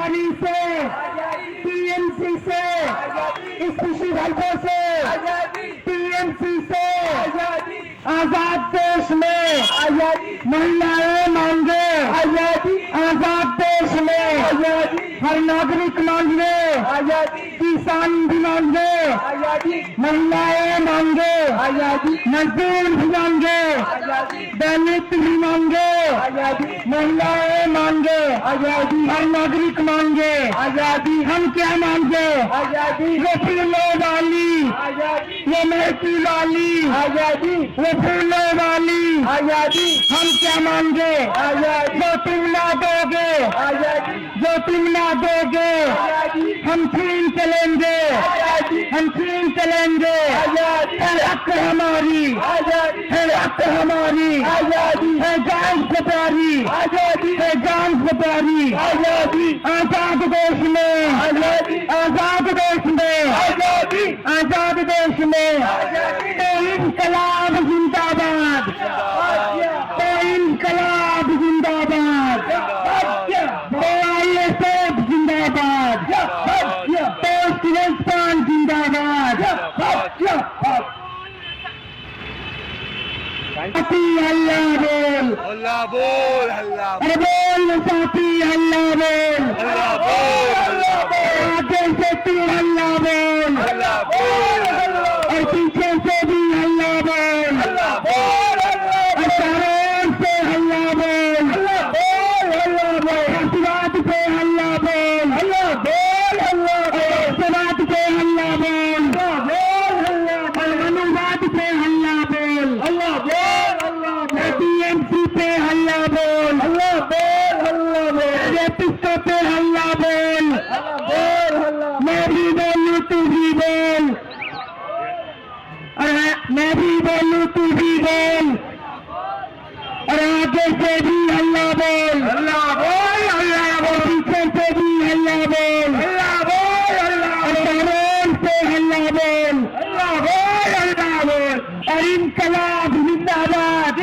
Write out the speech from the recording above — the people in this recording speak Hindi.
बीमारी से, टीएमसी से, इस खुशी भाइयों से, टीएमसी से, आजाद देश में महिलाएं मांगे, आजाद देश में हर नागरिक मांगे, किसान भी मांगे, महिलाएं मांगे, मजदूर भी मांगे, दलित भी मांगे, महिलाएं मांगे, हर नागरिक मांगे आजादी। हम क्या मांगे? आजादी। वो फूलों वाली, वो महती वाली आजादी, वो फूलों वाली आजादी। हम क्या मांगे? आजादी। जो तुम ना दोगे आजादी, जो तुम ना दोगे आजादी, हम छीन चलेंगे आजादी, हम छीन चलेंगे आजादी। है हक हमारी आजादी, है हक हमारी आजादी, है जान से प्यारी आजादी, है जान से प्यारी आजादी। आजाद देश में आजादी, आजाद देश में आजादी, आजाद देश में आजादी। तो इंकलाब जिंदाबाद, तो इंकलाब जिंदाबाद, तो आईएसएफ जिंदाबाद, तो सिलेस्तान जिंदाबाद। साथी हल्ला बोल, हल्ला बोल, हल्ला अरे बोल साथी हल्ला बोल, हल्ला बोल, हल्ला बोल, आगे से तू हल्ला बोल, हल्ला बोल, हल्ला और पीछे से भी हल्ला बोल, बोल, और चारों ओर से हल्ला बोल, हल्ला बोल, आशीर्वाद पे हल्ला बोल, आशीर्वाद पे हल्ला बोल, और अनुवाद पे हल्ला बोल, टीएमसी पे हल्ला बोल, जेपिस्को पे हल्ला बोल, मैं भी बोलूं तू भी बोल, और मैं भी बोलूं तू भी बोल, और आगे से भी हल्ला बोल, और पीछे से भी हल्ला बोल, और चारों से हल्ला बोल, और इनकलाब जिंदाबाद।